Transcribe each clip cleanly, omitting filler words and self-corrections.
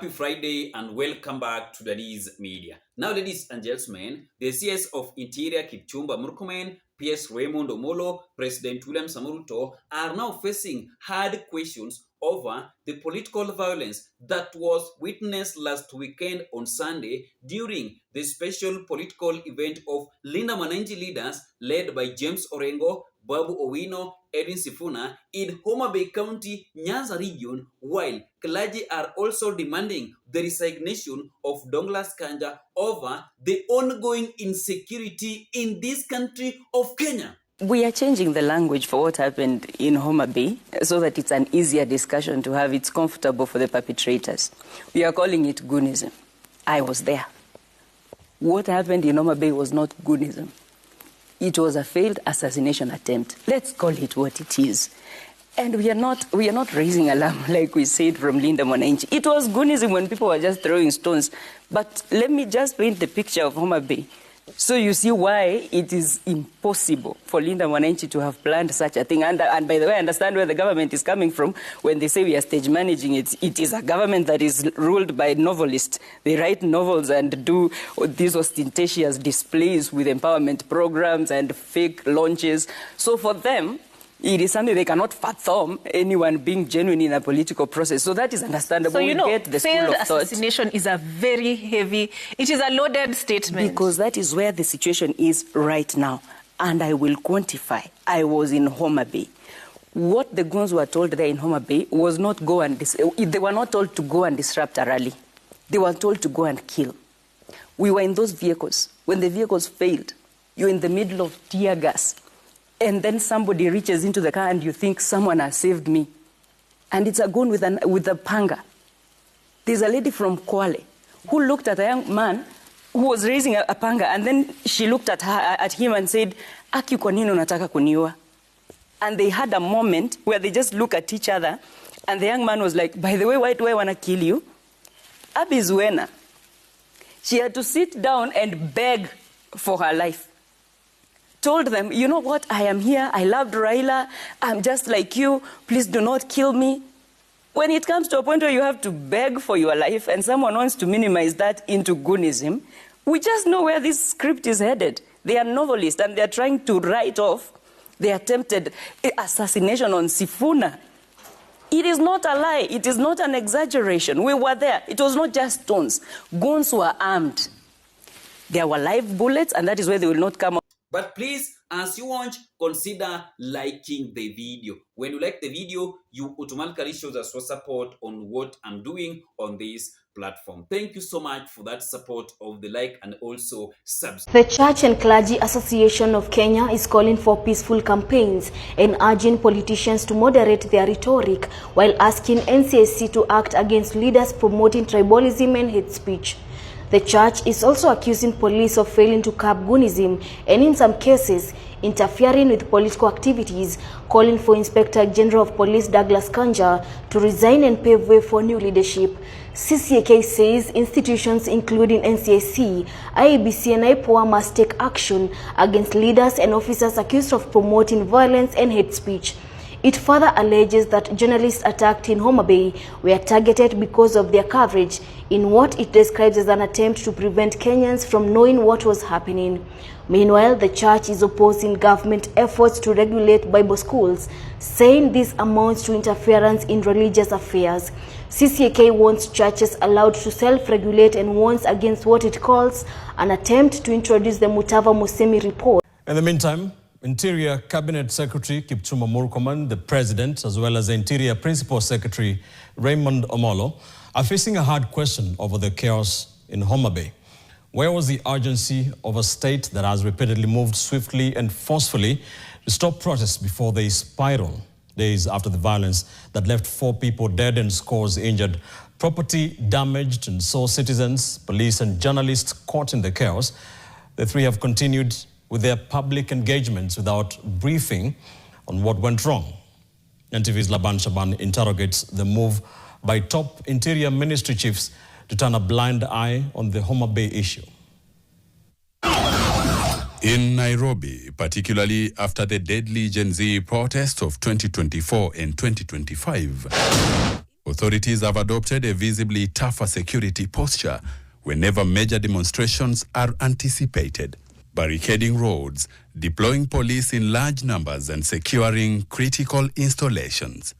Happy Friday and welcome back to Daddy's Media. Now, ladies and gentlemen, the CS of Interior Kipchumba Murkomen, PS Raymond Omolo, President William Ruto are now facing hard questions over the political violence that was witnessed last weekend on Sunday during the special political event of Linda Mwananchi leaders led by James Orengo, Babu Owino, Edwin Sifuna in Homa Bay County, Nyanza region, while clergy are also demanding the resignation of Douglas Kanja over the ongoing insecurity in this country of Kenya. We are changing the language for what happened in Homa Bay so that it's an easier discussion to have. It's comfortable for the perpetrators. We are calling it goonism. I was there. What happened in Homa Bay was not goonism. It was a failed assassination attempt. Let's call it what it is. And we are not raising alarm like we said from Linda Mwananchi. It was goonism when people were just throwing stones. But let me just paint the picture of Homa Bay, so you see why it is impossible for Linda Mwananchi to have planned such a thing. And by the way, I understand where the government is coming from when they say we are stage managing it. It is a government that is ruled by novelists. They write novels and do these ostentatious displays with empowerment programs and fake launches. So for them, it is something they cannot fathom anyone being genuine in a political process. So that is understandable. So, get the failed assassination is a very heavy, it is a loaded statement. Because that is where the situation is right now. And I will quantify. I was in Homa Bay. What the goons were told there in Homa Bay was not go and they were not told to go and disrupt a rally. They were told to go and kill. We were in those vehicles. When the vehicles failed, you're in the middle of tear gas. And then somebody reaches into the car and you think someone has saved me. And it's a gun with a panga. There's a lady from Kwale who looked at a young man who was raising a panga, and then she looked at him and said, "Aki, kwa nini unataka kuniua?" And they had a moment where they just look at each other, and the young man was like, "By the way, why do I want to kill you?" Abi Zuena. She had to sit down and beg for her life. Told them, "You know what, I am here, I loved Raila, I'm just like you, please do not kill me." When it comes to a point where you have to beg for your life and someone wants to minimize that into goonism, we just know where this script is headed. They are novelists and they are trying to write off the attempted assassination on Sifuna. It is not a lie, it is not an exaggeration. We were there, it was not just stones. Goons were armed. There were live bullets, and that is why they will not come out. But please, as you watch, consider liking the video. When you like the video, you automatically show us your support on what I'm doing on this platform. Thank you so much for that support of the like and also subscribe. The Church and Clergy Association of Kenya is calling for peaceful campaigns and urging politicians to moderate their rhetoric while asking NCSC to act against leaders promoting tribalism and hate speech. The church is also accusing police of failing to curb goonism and in some cases interfering with political activities, calling for Inspector General of Police Douglas Kanja to resign and pave way for new leadership. CCAK says institutions including NCSC, IEBC and IPOA must take action against leaders and officers accused of promoting violence and hate speech. It further alleges that journalists attacked in Homa Bay were targeted because of their coverage in what it describes as an attempt to prevent Kenyans from knowing what was happening. Meanwhile, the church is opposing government efforts to regulate Bible schools, saying this amounts to interference in religious affairs. CCAK wants churches allowed to self-regulate and warns against what it calls an attempt to introduce the Mutava Musemi report. In the meantime, Interior Cabinet Secretary Kipchumba Murkomen, the President, as well as the Interior Principal Secretary Raymond Omolo, are facing a hard question over the chaos in Homa Bay. Where was the urgency of a state that has repeatedly moved swiftly and forcefully to stop protests before they spiral? Days after the violence that left 4 people dead and scores injured, property damaged, and saw citizens, police and journalists caught in the chaos, the 3 have continued with their public engagements without briefing on what went wrong. NTV's Laban Shaban interrogates the move by top Interior Ministry chiefs to turn a blind eye on the Homa Bay issue. In Nairobi, particularly after the deadly Gen Z protest of 2024 and 2025, Authorities have adopted a visibly tougher security posture whenever major demonstrations are anticipated, barricading roads, deploying police in large numbers, and securing critical installations.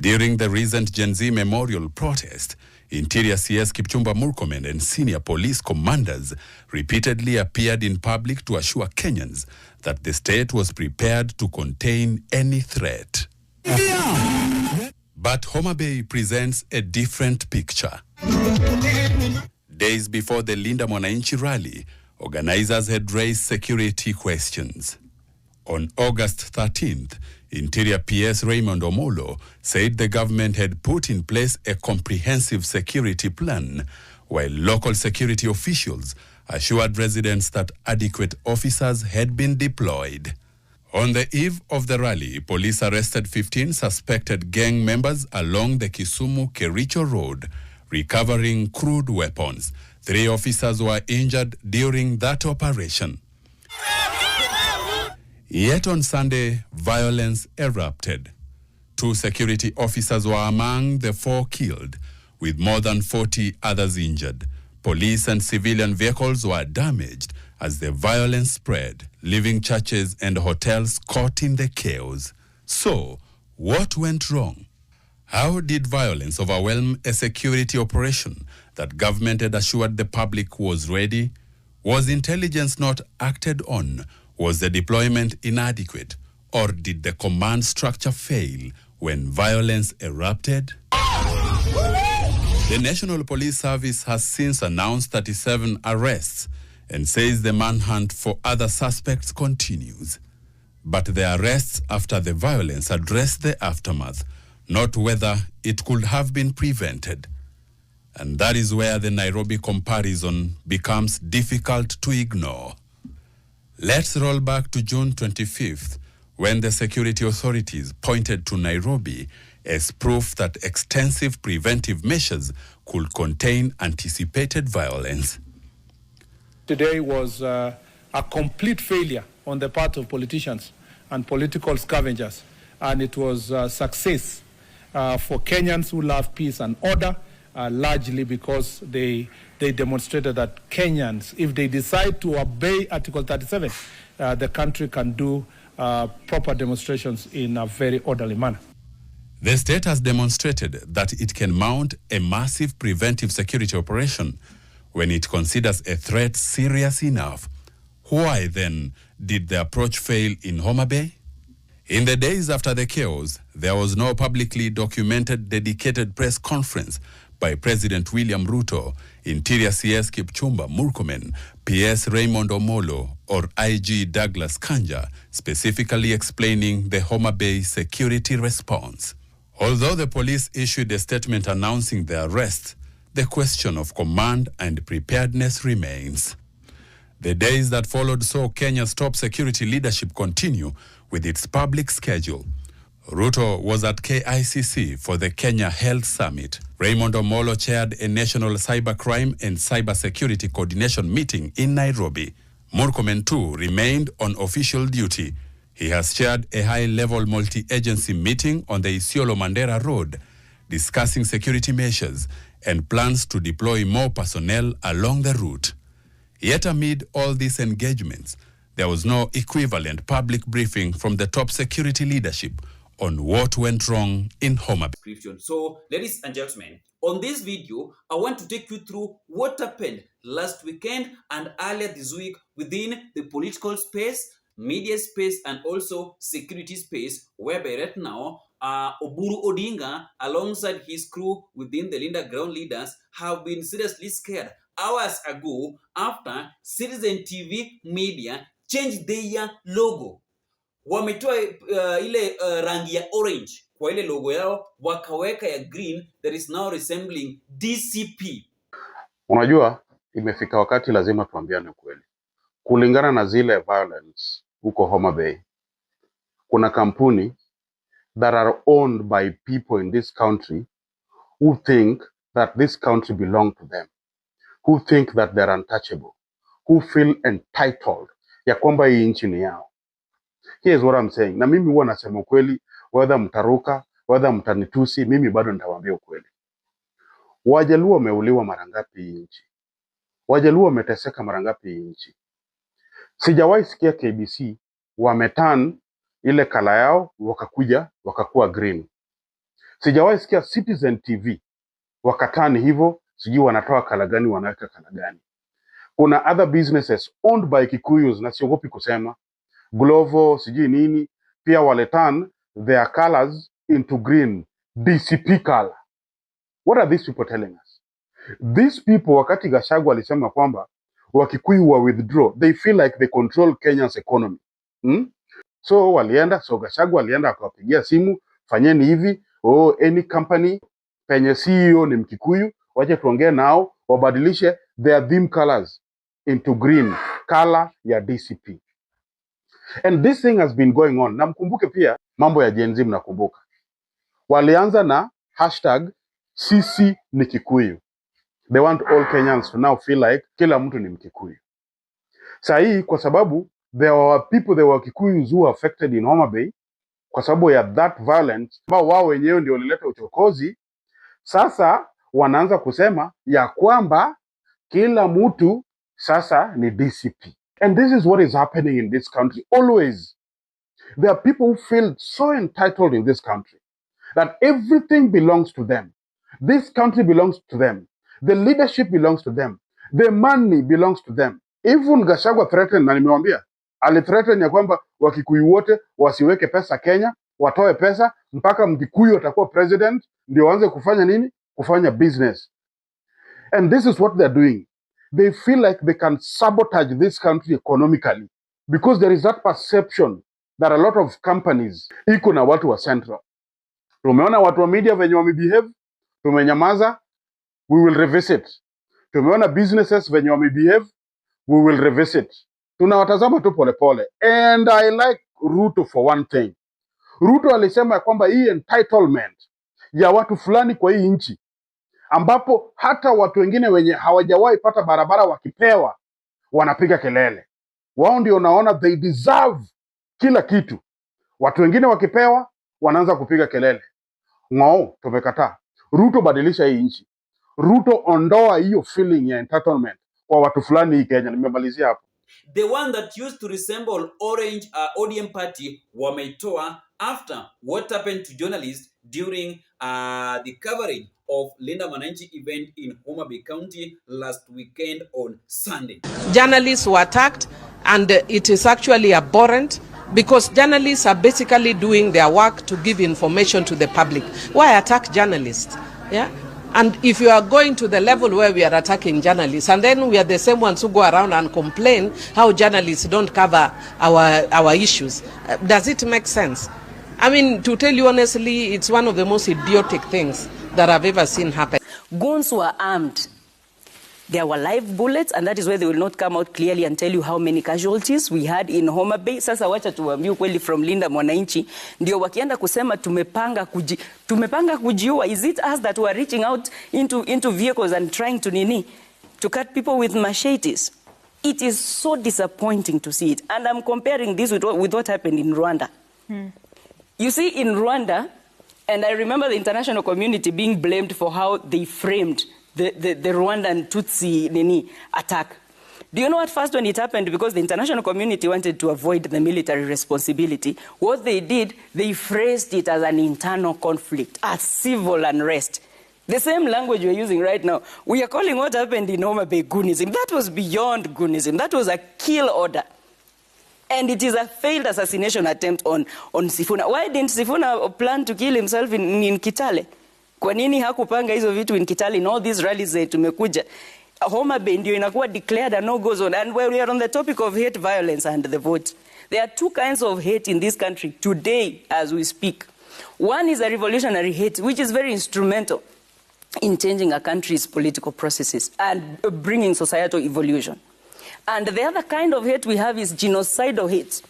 During the recent Gen Z memorial protest, Interior CS Kipchumba Murkomen and senior police commanders repeatedly appeared in public to assure Kenyans that the state was prepared to contain any threat. But Homa Bay presents a different picture. Days before the Linda Mwananchi rally, organizers had raised security questions. On August 13th, Interior PS Raymond Omolo said the government had put in place a comprehensive security plan, while local security officials assured residents that adequate officers had been deployed. On the eve of the rally, police arrested 15 suspected gang members along the Kisumu-Kericho Road, recovering crude weapons. 3 officers were injured during that operation. Yet on Sunday, violence erupted. 2 security officers were among the 4 killed, with more than 40 others injured. Police and civilian vehicles were damaged as the violence spread, leaving churches and hotels caught in the chaos. So, what went wrong? How did violence overwhelm a security operation that government had assured the public was ready? Was intelligence not acted on? Was the deployment inadequate? Or did the command structure fail when violence erupted? The National Police Service has since announced 37 arrests and says the manhunt for other suspects continues. But the arrests after the violence address the aftermath, not whether it could have been prevented. And that is where the Nairobi comparison becomes difficult to ignore. Let's roll back to June 25th, when the security authorities pointed to Nairobi as proof that extensive preventive measures could contain anticipated violence. Today was a complete failure on the part of politicians and political scavengers, and it was a success for Kenyans who love peace and order, largely because they demonstrated that Kenyans, if they decide to obey Article 37, the country can do proper demonstrations in a very orderly manner. The state has demonstrated that it can mount a massive preventive security operation when it considers a threat serious enough. Why then did the approach fail in Homa Bay? In the days after the chaos, there was no publicly documented dedicated press conference by President William Ruto, Interior CS Kipchumba Murkomen, PS Raymond Omolo, or IG Douglas Kanja, specifically explaining the Homa Bay security response. Although the police issued a statement announcing the arrest, the question of command and preparedness remains. The days that followed saw Kenya's top security leadership continue with its public schedule. Ruto was at KICC for the Kenya Health Summit. Raymond Omolo chaired a national cybercrime and cybersecurity coordination meeting in Nairobi. Murkomen too remained on official duty. He has chaired a high-level multi-agency meeting on the Isiolo-Mandera Road, discussing security measures and plans to deploy more personnel along the route. Yet amid all these engagements, there was no equivalent public briefing from the top security leadership on what went wrong in Homa Bay. So, ladies and gentlemen, on this video, I want to take you through what happened last weekend and earlier this week within the political space, media space, and also security space, whereby right now, Oburu Odinga, alongside his crew within the Linda ground leaders, have been seriously scared hours ago after Citizen TV media changed their logo. Wametoa ile rangi ya orange kwa ile logo yao, wakaweka ya green that is now resembling DCP. Unajua, imefika wakati lazima tuambiane kweli. Kulingana na zile violence huko Homa Bay, kuna kampuni that are owned by people in this country who think that this country belongs to them, who think that they're untouchable, who feel entitled ya kwamba hii nchi ni yao. Here's what I'm saying. Na mimi huwa nasema kweli, whether mtaruka, whether mtanitusi, mimi bado nitawaambia ukweli. Wajaluo wameuliwa mara ngapi hii nchi? Wajaluo wameteseka mara ngapi hii nchi? Sijawahi sikia KBC wameturn ile kala yao wakakuwa green. Sijawahi sikia Citizen TV wakatani hivyo, sijui wanatoa kala gani wanaweka kala gani. Kuna other businesses owned by Kikuyus na siogopi kusema, Glovo sijui nini, pia wale turn their colors into green, DCP color. What are these people telling us? These people, wakati Gachagua alisema kwamba Wakikuyu wa withdraw, they feel like they control Kenya's economy. So Gachagua alienda akawapigia simu, fanyeni hivi, any company penye CEO ni Mkikuyu, wache tuongee nao wabadilishe their theme colors into green, color ya DCP. And this thing has been going on. Na mkumbuke pia mambo ya Gen Z, mnakumbuka. Walianza na hashtag sisi ni Kikuyu. They want all Kenyans to now feel like kila mtu ni Mkikuyu. Sahi kwa sababu there were people, there were Kikuyus who were affected in Homa Bay kwa sababu ya that violence, ambao wao wenyewe ndio walileta uchokozi. Sasa wanaanza kusema ya kwamba kila mtu sasa ni DCP. And this is what is happening in this country always. There are people who feel so entitled in this country that everything belongs to them. This country belongs to them. The leadership belongs to them. The money belongs to them. Even Gachagua threatened, na nimewambia, alithreaten ya kwamba Wakikuyu wote wasiweke pesa Kenya, watoe pesa mpaka Mkikuyu atakuwa president ndio waanze kufanya nini? Kufanya business. And this is what they're doing. They feel like they can sabotage this country economically because there is that perception that a lot of companies iko na watu wa Central. Tumeona watu wa media venye wamebehave, tumenyamaza, we will revisit. Tumeona businesses venye wamebehave, we will revisit. Tunawatazama tu polepole. And I like Ruto for one thing. Ruto alisema kwamba hii entitlement ya watu fulani kwa hii nchi, ambapo hata watu wengine wenye hawajawahi pata barabara wakipewa wanapiga kelele. Wao ndio naona they deserve kila kitu. Watu wengine wakipewa wanaanza kupiga kelele. Ngao, tumekataa. Ruto badilisha hii nchi. Ruto ondoa hiyo feeling ya entitlement kwa watu fulani hii Kenya. Nimemalizia hapo. The one that used to resemble Orange ODM party wameitoa after what happened to journalists during the covering of Linda Mwananchi event in Homa Bay County last weekend on Sunday. Journalists were attacked, and it is actually abhorrent because journalists are basically doing their work to give information to the public. Why attack journalists? Yeah. And if you are going to the level where we are attacking journalists, and then we are the same ones who go around and complain how journalists don't cover our issues, does it make sense? I mean, to tell you honestly, it's one of the most idiotic things that I've ever seen happen. Goons were armed. There were live bullets, and that is why they will not come out clearly and tell you how many casualties we had in Homa Bay. Sasa wacha tuambie ukweli from Linda Mwananchi, ndio wakienda kusema tumepanga kujiua. Is it us that were reaching out into vehicles and trying to cut people with machetes? It is so disappointing to see it. And I'm comparing this with what happened in Rwanda. You see, in Rwanda, and I remember the international community being blamed for how they framed the Rwandan Tutsi attack. Do you know what first when it happened? Because the international community wanted to avoid the military responsibility. What they did, they phrased it as an internal conflict, a civil unrest. The same language we're using right now. We are calling what happened in Homa Bay Goonism. That was beyond Goonism. That was a kill order. And it is a failed assassination attempt on Sifuna. Why didn't Sifuna plan to kill himself in Kitale? Kwa nini hakupanga hizo vitu in Kitale? In all these rallies tumekuja. Homa Bay ndio inakuwa declared a no-go zone. And when we are on the topic of hate, violence, and the vote, there are two kinds of hate in this country today as we speak. One is a revolutionary hate, which is very instrumental in changing a country's political processes and bringing societal evolution. And the other kind of hate we have is genocidal hate.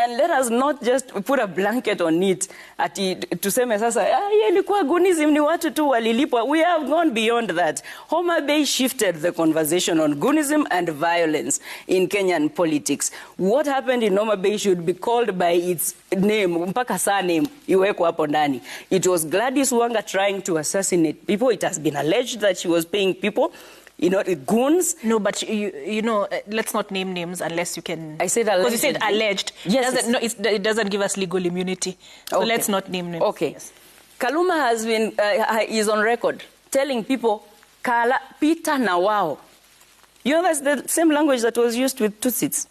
And let us not just put a blanket on it ati tuseme sasa ilikuwa gunism ni watu tu walilipwa. We have gone beyond that. Homa Bay shifted the conversation on gunism and violence in Kenyan politics. What happened in Homa Bay should be called by its name, mpaka surname iwekwe hapo ndani. It was Gladys Wanga trying to assassinate people. It has been alleged that she was paying people, goons. No, but you know, let's not name names unless you can. I said alleged. Because you said alleged. Yes. It doesn't give us legal immunity. So okay. Let's not name names. Okay. Yes. Kaluma has been is on record telling people, Kala pita na wao. You know, that's the same language that was used with Tutsis.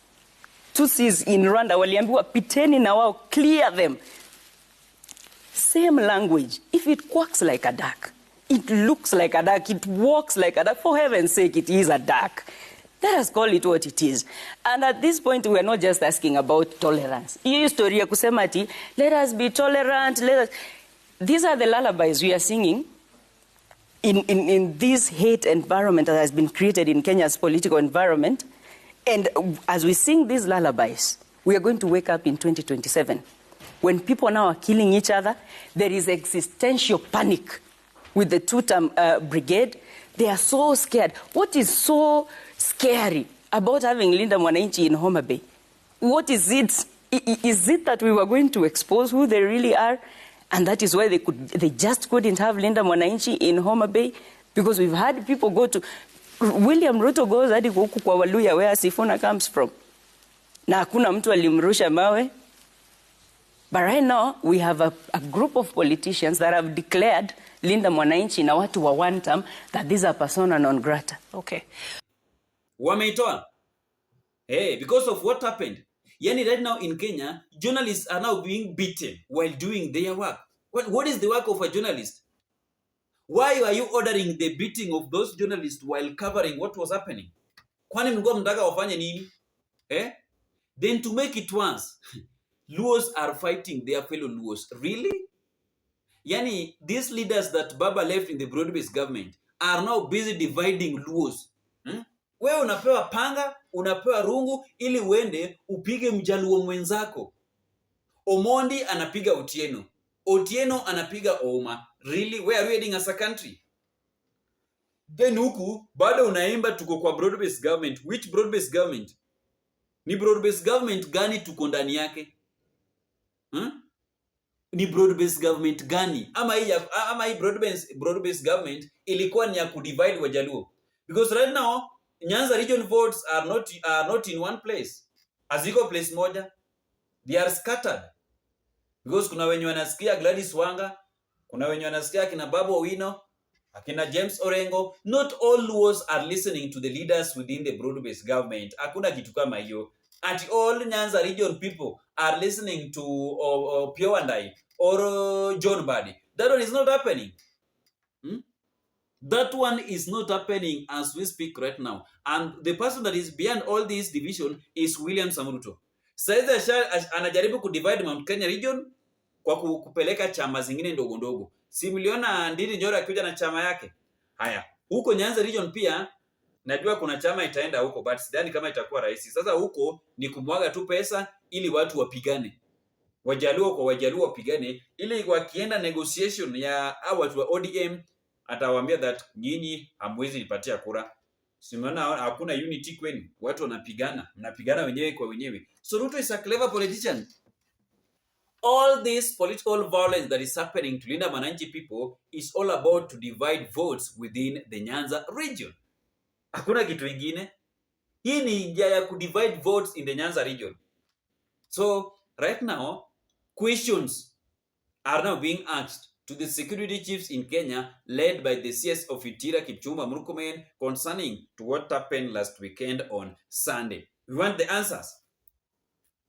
Tutsis in Rwanda waliambiwa piteni na wao, clear them. Same language. If it quacks like a duck, it looks like a duck, it walks like a duck, for heaven's sake, it is a duck. Let us call it what it is. And at this point, we are not just asking about tolerance. Hii story ya kusema ati, let us be tolerant, These are the lullabies we are singing in this hate environment that has been created in Kenya's political environment. And as we sing these lullabies, we are going to wake up in 2027. When people now are killing each other, there is existential panic with the two-term brigade. They are so scared. What is so scary about having Linda Mwananchi in Homa Bay? What is it? Is it that we were going to expose who they really are? And that is why they just couldn't have Linda Mwananchi in Homa Bay? Because we've had people go to... William Ruto goes hadi huku kwa Waluya where Sifuna comes from. Na hakuna mtu alimrusha mawe. But right now, we have a group of politicians that have declared Linda Mwananchi na watu wa one term that these are persona non grata. Okay. Wameitoa. Hey, because of what happened. Yani right now in Kenya, journalists are now being beaten while doing their work. What is the work of a journalist? Why are you ordering the beating of those journalists while covering what was happening? Kwani mlikuwa mtaka wafanye nini? Then to make it once, Luos are fighting their fellow Luos. Really? Yani, these leaders that Baba left in the broad-based government are now busy dividing Luos. Wewe unapewa panga, unapewa rungu, ili uende upige mjaluo mwenzako. Omondi anapiga Otieno. Otieno anapiga Oma. Really? Where are we heading as a country? Then huku, bado unaimba tuko kwa broad-based government. Which broad-based government? Ni broad-based government gani tuko ndani yake? Ni broad-based government gani? Ama hii broad-based government ilikuwa ni ya kudivide Wajaluo. Because right now, Nyanza region votes are not in one place. Haziko place moja. They are scattered. Because kuna wenye wanasikia Gladys Wanga, kuna wenye wanasikia akina Babu Owino, akina James Orengo. Not all Luos are listening to the leaders within the broad-based government. Hakuna kitu kama hiyo. At all Nyanza region people are listening to Pio Wandai or John Badi. That one is not happening. That one is not happening as we speak right now. And the person that is behind all this division is William Ruto. Sasa anajaribu kudivide Mount Kenya region kwa kupeleka chama zingine ndogo ndogo. Si miliona Ndindi Nyoro akikuja na chama yake. Haya, huko Nyanza region pia najua kuna chama itaenda huko, but sidhani kama itakuwa rahisi. Sasa huko ni kumwaga tu pesa ili watu wapigane. Wajaluo kwa Wajaluo wapigane ili wakienda negotiation ya watu wa ODM atawaambia that nyinyi hamwezi nipatia kura. Simeona hakuna unity kwenu. Watu mnapigana wenyewe kwa wenyewe. So Ruto is a clever politician. All this political violence that is happening to Linda Mwananchi people is all about to divide votes within the Nyanza region. Hakuna kitu ingine. Hii ni njia ya kudivide votes in the Nyanza region. So right now, questions are now being asked to the security chiefs in Kenya led by the CS of Interior Kipchumba Murkomen concerning to what happened last weekend on Sunday. We want the answers.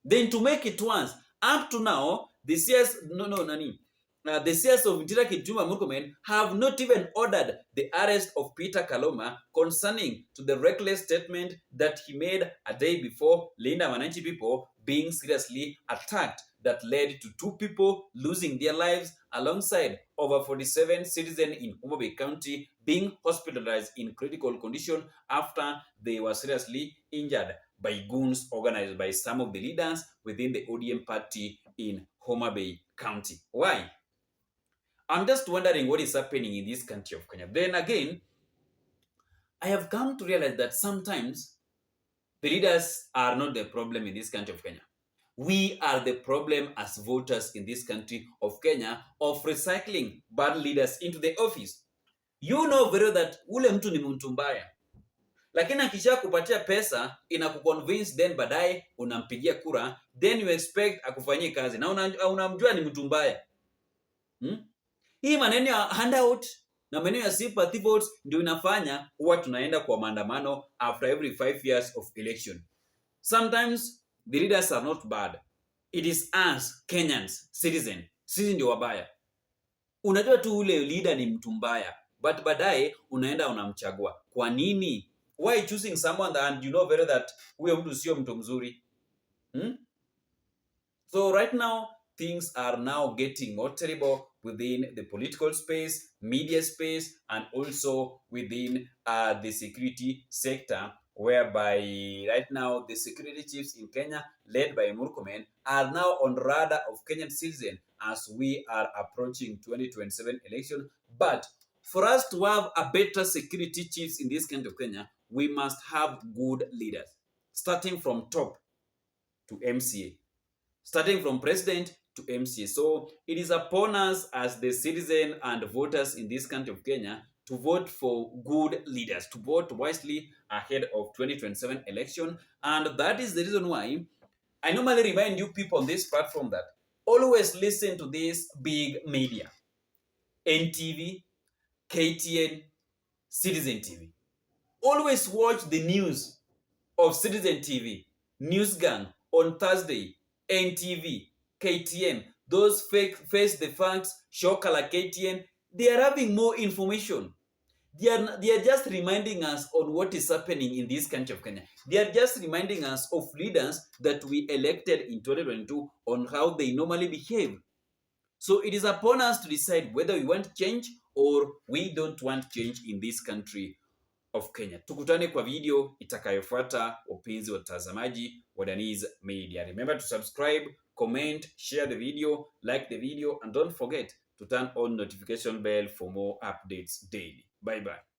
Then to make it once, up to now, the CS, the CS of Interior Kipchumba Murkomen have not even ordered the arrest of Peter Kaloma concerning to the reckless statement that he made a day before Linda Wananchi people being seriously attacked that led to 2 people losing their lives alongside over 47 citizens in Homa Bay County being hospitalized in critical condition after they were seriously injured by goons organized by some of the leaders within the ODM party in Homa Bay County. Why? I'm just wondering what is happening in this country of Kenya. Then again, I have come to realize that sometimes the leaders are not the problem in this country of Kenya. We are the problem as voters in this country of Kenya of recycling bad leaders into the office. You know very well that ule mtu ni mtu mbaya, lakini akisha kupatia pesa inakuconvince, then baadaye unampigia kura, then you expect akufanyie kazi na unamjua ni mtu mbaya. Hii maneno ya handout na maneno ya sympathy votes ndio inafanya huwa tunaenda kwa maandamano after every 5 years of election. Sometimes the leaders are not bad. It is us Kenyans, citizen. Sisi ndio wabaya. Unajua tu ule leader ni mtu mbaya, but baadaye unaenda unamchagua. Kwa nini? Why choosing someone that you know very that huyo mtu sio mtu mzuri? So right now things are now getting more terrible within the political space, media space, and also within the security sector, whereby right now the security chiefs in Kenya, led by Murkomen, are now on radar of Kenyan citizens as we are approaching 2027 election. But for us to have a better security chiefs in this country of Kenya, we must have good leaders, starting from top to MCA, starting from president to MCA. So it is upon us as the citizen and voters in this country of Kenya to vote for good leaders, to vote wisely ahead of 2027 election. And that is the reason why I normally remind you people on this platform that always listen to this big media, NTV, KTN, Citizen TV. Always watch the news of Citizen TV, News Gang on Thursday, NTV, KTN. Those face the facts, show color KTN. They are having more information. They are just reminding us on what is happening in this country of Kenya. They are just reminding us of leaders that we elected in 2022 on how they normally behave. So it is upon us to decide whether we want change or we don't want change in this country of Kenya. Tukutane kwa video itakayofuata, wapenzi watazamaji wa Daniz Media. Remember to subscribe, comment, share the video, like the video, and don't forget to turn on notification bell for more updates daily. Bye bye.